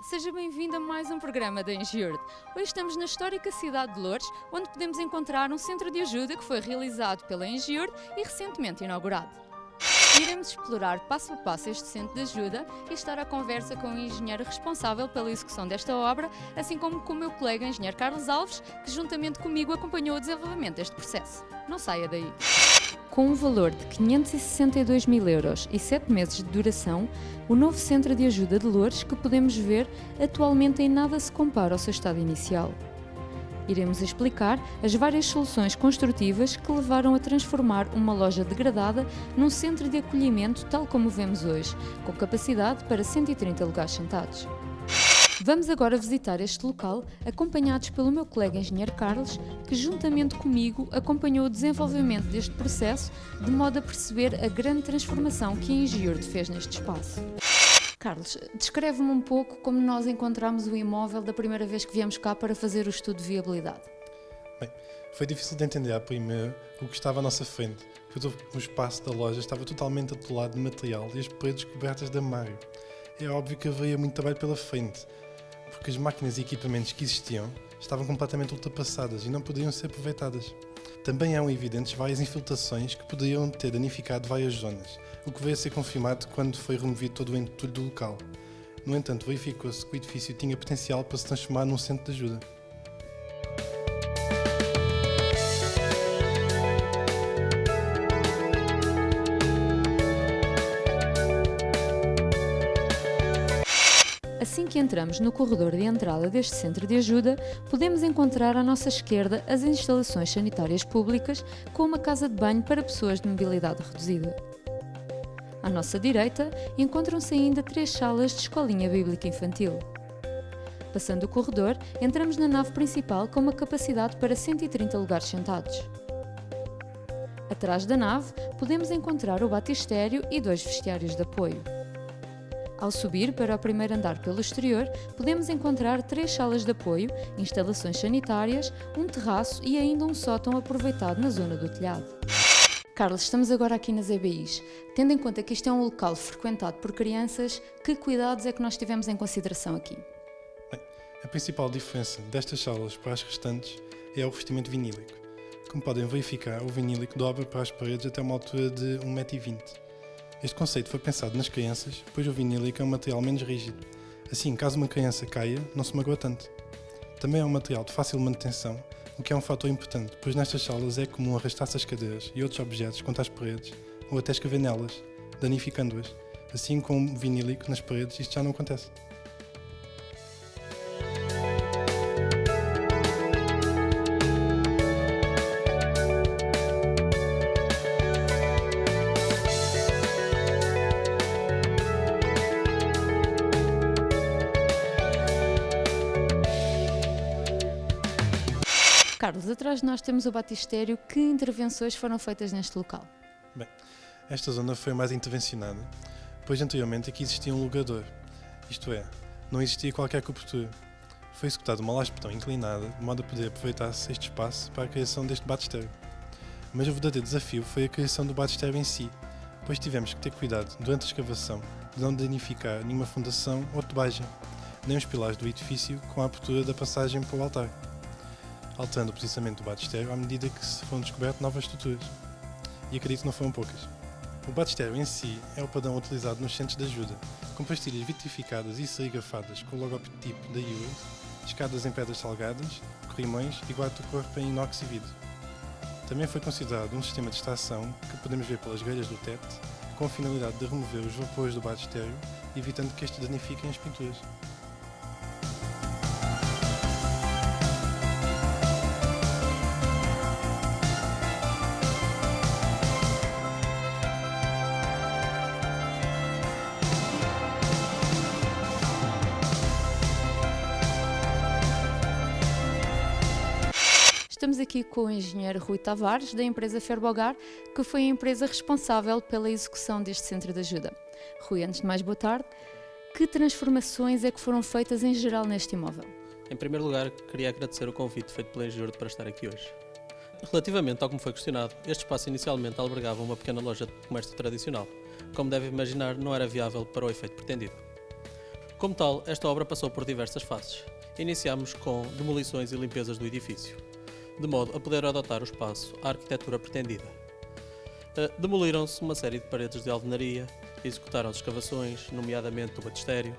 seja bem-vindo a mais um programa da Engiurde. Hoje estamos na histórica cidade de Loures, onde podemos encontrar um centro de ajuda que foi realizado pela Engiurde e recentemente inaugurado. Iremos explorar passo a passo este centro de ajuda e estar à conversa com o engenheiro responsável pela execução desta obra, assim como com o meu colega engenheiro Carlos Alves, que juntamente comigo acompanhou o desenvolvimento deste processo. Não saia daí! Com um valor de 562 mil euros e 7 meses de duração, o novo Centro de Ajuda de Loures, que podemos ver, atualmente em nada se compara ao seu estado inicial. Iremos explicar as várias soluções construtivas que levaram a transformar uma loja degradada num centro de acolhimento tal como vemos hoje, com capacidade para 130 lugares sentados. Vamos agora visitar este local, acompanhados pelo meu colega engenheiro Carlos, que juntamente comigo acompanhou o desenvolvimento deste processo, de modo a perceber a grande transformação que a Engiurde fez neste espaço. Carlos, descreve-me um pouco como nós encontramos o imóvel da primeira vez que viemos cá para fazer o estudo de viabilidade. Bem, foi difícil de entender à primeira o que estava à nossa frente, pois o espaço da loja estava totalmente atolado de material e as paredes cobertas de armário. É óbvio que haveria muito trabalho pela frente, porque as máquinas e equipamentos que existiam estavam completamente ultrapassadas e não poderiam ser aproveitadas. Também eram evidentes várias infiltrações que poderiam ter danificado várias zonas, o que veio a ser confirmado quando foi removido todo o entulho do local. No entanto, verificou-se que o edifício tinha potencial para se transformar num centro de ajuda. Assim que entramos no corredor de entrada deste centro de ajuda, podemos encontrar à nossa esquerda as instalações sanitárias públicas com uma casa de banho para pessoas de mobilidade reduzida. À nossa direita, encontram-se ainda 3 salas de escolinha bíblica infantil. Passando o corredor, entramos na nave principal com uma capacidade para 130 lugares sentados. Atrás da nave, podemos encontrar o batistério e 2 vestiários de apoio. Ao subir para o primeiro andar pelo exterior, podemos encontrar 3 salas de apoio, instalações sanitárias, um terraço e ainda um sótão aproveitado na zona do telhado. Carlos, estamos agora aqui nas EBIs. Tendo em conta que isto é um local frequentado por crianças, que cuidados é que nós tivemos em consideração aqui? Bem, a principal diferença destas salas para as restantes é o revestimento vinílico. Como podem verificar, o vinílico dobra para as paredes até uma altura de 1,20 m. Este conceito foi pensado nas crianças, pois o vinílico é um material menos rígido. Assim, caso uma criança caia, não se magoa tanto. Também é um material de fácil manutenção, o que é um fator importante, pois nestas salas é comum arrastar-se as cadeiras e outros objetos contra as paredes, ou até escrever nelas, danificando-as. Assim, com o vinílico nas paredes, isto já não acontece. Carlos, atrás de nós temos o batistério. Que intervenções foram feitas neste local? Bem, esta zona foi mais intervencionada, pois anteriormente aqui existia um logador, isto é, não existia qualquer cobertura. Foi executada uma laje de betão inclinada, de modo a poder aproveitar-se este espaço para a criação deste batistério. Mas o verdadeiro desafio foi a criação do batistério em si, pois tivemos que ter cuidado, durante a escavação, de não danificar nenhuma fundação ou tubagem, nem os pilares do edifício com a abertura da passagem para o altar, alterando o posicionamento do batistério à medida que se foram descobertas novas estruturas. E acredito que não foram poucas. O batistério em si é o padrão utilizado nos centros de ajuda, com pastilhas vitrificadas e serigrafadas com o logotipo da Engiurde, escadas em pedras salgadas, corrimões e guarda-corpo em inox e vidro. Também foi considerado um sistema de extração que podemos ver pelas grelhas do teto, com a finalidade de remover os vapores do batistério, evitando que estes danifiquem as pinturas. Estamos aqui com o engenheiro Rui Tavares, da empresa Ferbogar, que foi a empresa responsável pela execução deste centro de ajuda. Rui, antes de mais, boa tarde. Que transformações é que foram feitas em geral neste imóvel? Em primeiro lugar, queria agradecer o convite feito pela Engiurde para estar aqui hoje. Relativamente ao que me foi questionado, este espaço inicialmente albergava uma pequena loja de comércio tradicional. Como deve imaginar, não era viável para o efeito pretendido. Como tal, esta obra passou por diversas fases. Iniciámos com demolições e limpezas do edifício, de modo a poder adotar o espaço à arquitetura pretendida. Demoliram-se uma série de paredes de alvenaria, executaram-se escavações, nomeadamente do batistério,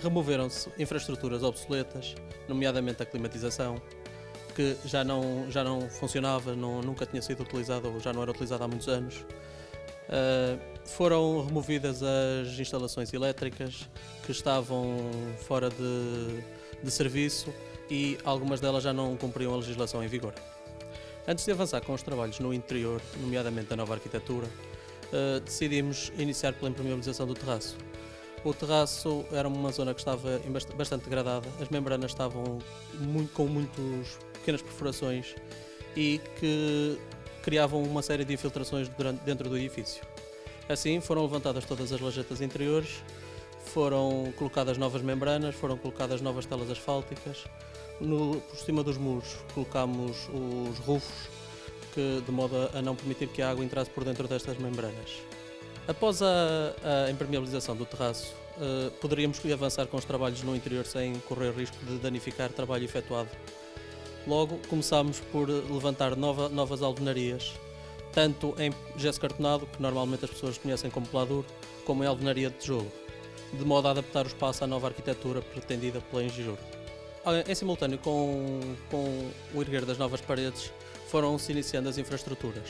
removeram-se infraestruturas obsoletas, nomeadamente a climatização, que já não funcionava, nunca tinha sido utilizada ou já não era utilizada há muitos anos. Foram removidas as instalações elétricas que estavam fora de serviço e algumas delas já não cumpriam a legislação em vigor. Antes de avançar com os trabalhos no interior, nomeadamente da nova arquitetura, decidimos iniciar pela impermeabilização do terraço. O terraço era uma zona que estava bastante degradada, as membranas estavam com muitas pequenas perfurações e que criavam uma série de infiltrações dentro do edifício. Assim, foram levantadas todas as lajetas interiores, foram colocadas novas membranas, foram colocadas novas telas asfálticas. Por cima dos muros colocámos os rufos, de modo a não permitir que a água entrasse por dentro destas membranas. Após a impermeabilização do terraço, poderíamos avançar com os trabalhos no interior sem correr risco de danificar trabalho efetuado. Logo, começámos por levantar novas alvenarias, tanto em gesso cartonado, que normalmente as pessoas conhecem como peladuro, como em alvenaria de tijolo, de modo a adaptar o espaço à nova arquitetura pretendida pela Engiur. Em simultâneo com o erguer das novas paredes, foram-se iniciando as infraestruturas,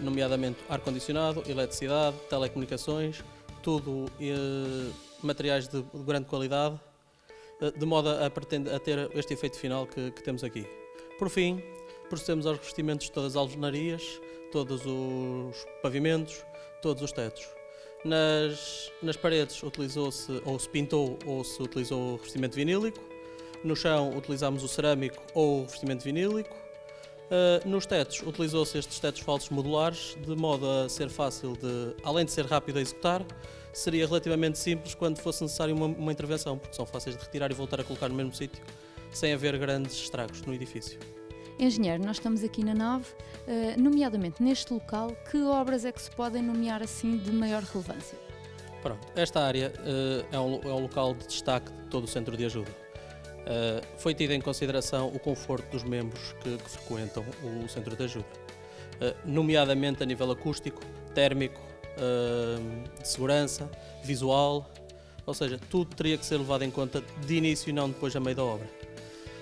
nomeadamente ar-condicionado, eletricidade, telecomunicações, tudo materiais de grande qualidade, de modo a ter este efeito final que temos aqui. Por fim, procedemos aos revestimentos de todas as alvenarias, todos os pavimentos, todos os tetos. Nas paredes utilizou-se ou se pintou ou se utilizou o revestimento vinílico. No chão utilizámos o cerâmico ou o revestimento vinílico. Nos tetos utilizou-se estes tetos falsos modulares, de modo a ser fácil além de ser rápido a executar, seria relativamente simples quando fosse necessário uma intervenção, porque são fáceis de retirar e voltar a colocar no mesmo sítio, sem haver grandes estragos no edifício. Engenheiro, nós estamos aqui na nave, nomeadamente neste local, que obras é que se podem nomear assim de maior relevância? Pronto, esta área é um local de destaque de todo o centro de ajuda. Foi tido em consideração o conforto dos membros que frequentam o centro de ajuda, nomeadamente a nível acústico, térmico, de segurança, visual, ou seja, tudo teria que ser levado em conta de início e não depois a meio da obra.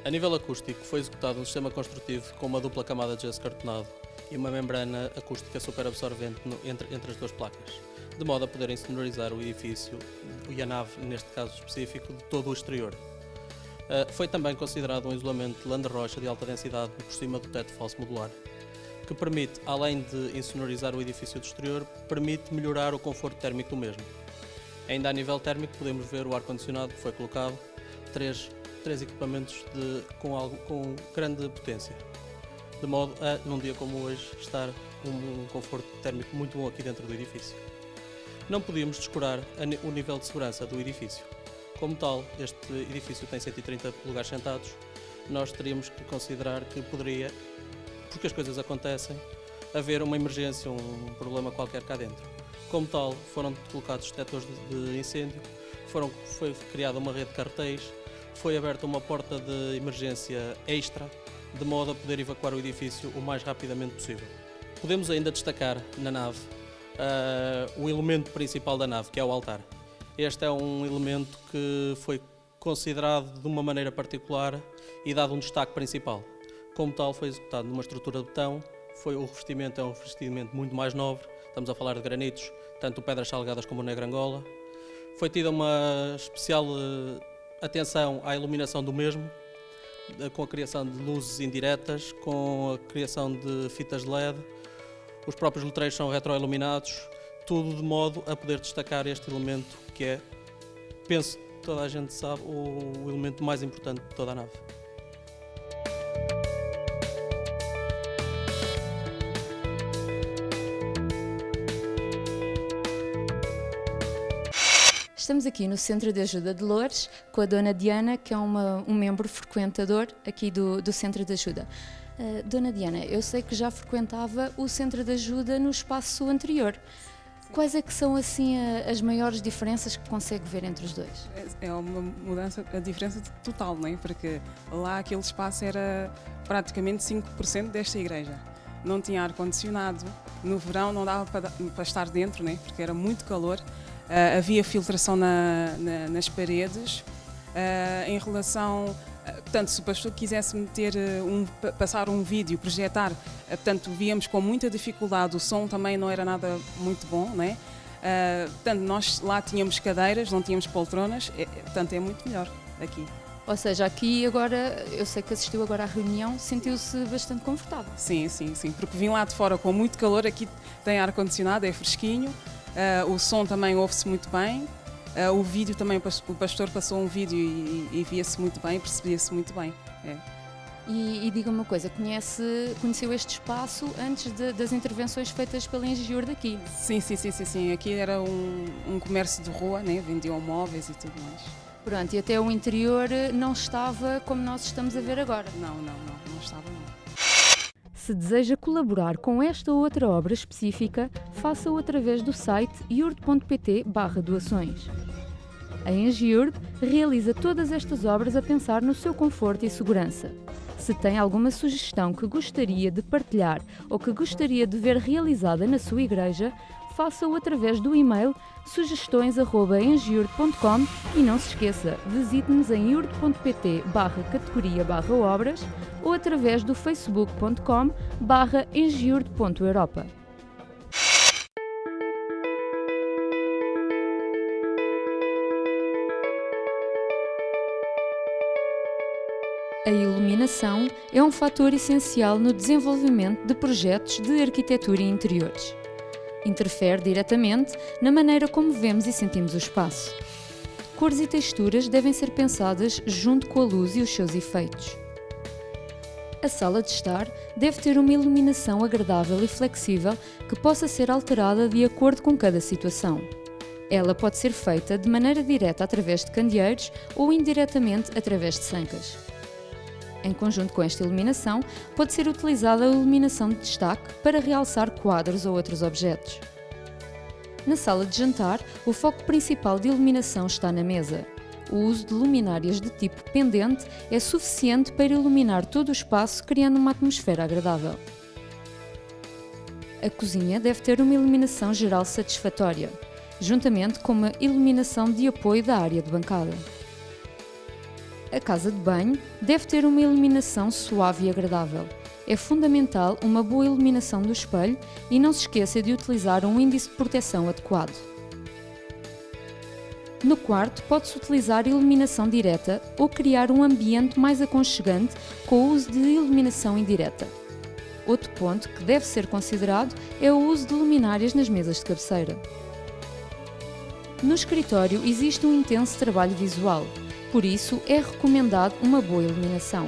A nível acústico, foi executado um sistema construtivo com uma dupla camada de gesso cartonado e uma membrana acústica superabsorvente entre as duas placas, de modo a poderem sonorizar o edifício e a nave, neste caso específico, de todo o exterior. Foi também considerado um isolamento de lã de rocha de alta densidade por cima do teto falso modular, que permite, além de insonorizar o edifício do exterior, permite melhorar o conforto térmico do mesmo. Ainda a nível térmico podemos ver o ar-condicionado que foi colocado, três equipamentos com grande potência, de modo a, num dia como hoje, estar um conforto térmico muito bom aqui dentro do edifício. Não podíamos descurar o nível de segurança do edifício. Como tal, este edifício tem 130 lugares sentados, nós teríamos que considerar que poderia, porque as coisas acontecem, haver uma emergência, um problema qualquer cá dentro. Como tal, foram colocados detectores de incêndio, foi criada uma rede de cartéis, foi aberta uma porta de emergência extra, de modo a poder evacuar o edifício o mais rapidamente possível. Podemos ainda destacar na nave o elemento principal da nave, que é o altar. Este é um elemento que foi considerado de uma maneira particular e dado um destaque principal. Como tal, foi executado numa estrutura de betão, o revestimento é um revestimento muito mais nobre, estamos a falar de granitos, tanto pedras salgadas como o negro Angola. Foi tida uma especial atenção à iluminação do mesmo, com a criação de luzes indiretas, com a criação de fitas de LED, os próprios letreiros são retroiluminados, tudo de modo a poder destacar este elemento que é, penso que toda a gente sabe, o elemento mais importante de toda a nave. Estamos aqui no Centro de Ajuda de Loures com a Dona Diana, que é um membro frequentador aqui do Centro de Ajuda. Dona Diana, eu sei que já frequentava o Centro de Ajuda no espaço anterior. Quais é que são assim as maiores diferenças que consegue ver entre os dois? É uma mudança, a diferença total, não é? Porque lá aquele espaço era praticamente 5% desta igreja. Não tinha ar-condicionado, no verão não dava para estar dentro, né? Porque era muito calor, havia filtração nas paredes. Em relação, portanto, se o pastor quisesse passar um vídeo, projetar, portanto, víamos com muita dificuldade, o som também não era nada muito bom, né? Portanto, nós lá tínhamos cadeiras, não tínhamos poltronas, portanto, é muito melhor aqui. Ou seja, aqui agora, eu sei que assistiu agora à reunião, sentiu-se bastante confortável. Sim, porque vim lá de fora com muito calor, aqui tem ar-condicionado, é fresquinho, o som também ouve-se muito bem, o vídeo também, o pastor passou um vídeo e via-se muito bem, percebia-se muito bem. É. E diga-me uma coisa, conheceu este espaço antes das intervenções feitas pela Engiur daqui? Sim, aqui era um comércio de rua, né? Vendiam móveis e tudo mais. Pronto, e até o interior não estava como nós estamos a ver agora? Não estava não. Se deseja colaborar com esta ou outra obra específica, faça-o através do site iurd.pt/doações. A Engiurd realiza todas estas obras a pensar no seu conforto e segurança. Se tem alguma sugestão que gostaria de partilhar ou que gostaria de ver realizada na sua igreja, faça-o através do e-mail sugestões@engiurd.com e não se esqueça, visite-nos em iurd.pt/categoria/obras ou através do facebook.com/engiurd.europa. A iluminação é um fator essencial no desenvolvimento de projetos de arquitetura e interiores. Interfere diretamente na maneira como vemos e sentimos o espaço. Cores e texturas devem ser pensadas junto com a luz e os seus efeitos. A sala de estar deve ter uma iluminação agradável e flexível que possa ser alterada de acordo com cada situação. Ela pode ser feita de maneira direta através de candeeiros ou indiretamente através de sancas. Em conjunto com esta iluminação, pode ser utilizada a iluminação de destaque para realçar quadros ou outros objetos. Na sala de jantar, o foco principal de iluminação está na mesa. O uso de luminárias de tipo pendente é suficiente para iluminar todo o espaço, criando uma atmosfera agradável. A cozinha deve ter uma iluminação geral satisfatória, juntamente com uma iluminação de apoio da área de bancada. A casa de banho deve ter uma iluminação suave e agradável. É fundamental uma boa iluminação do espelho e não se esqueça de utilizar um índice de proteção adequado. No quarto, pode-se utilizar iluminação direta ou criar um ambiente mais aconchegante com o uso de iluminação indireta. Outro ponto que deve ser considerado é o uso de luminárias nas mesas de cabeceira. No escritório existe um intenso trabalho visual. Por isso, é recomendado uma boa iluminação.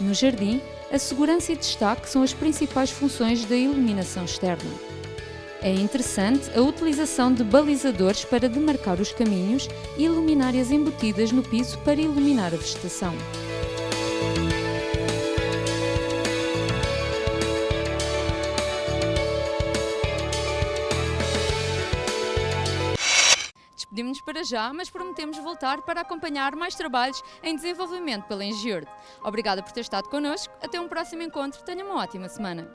No jardim, a segurança e destaque são as principais funções da iluminação externa. É interessante a utilização de balizadores para demarcar os caminhos e luminárias embutidas no piso para iluminar a vegetação. Despedimos-nos para já, mas prometemos voltar para acompanhar mais trabalhos em desenvolvimento pela Engiurd. Obrigada por ter estado connosco, até um próximo encontro, tenha uma ótima semana.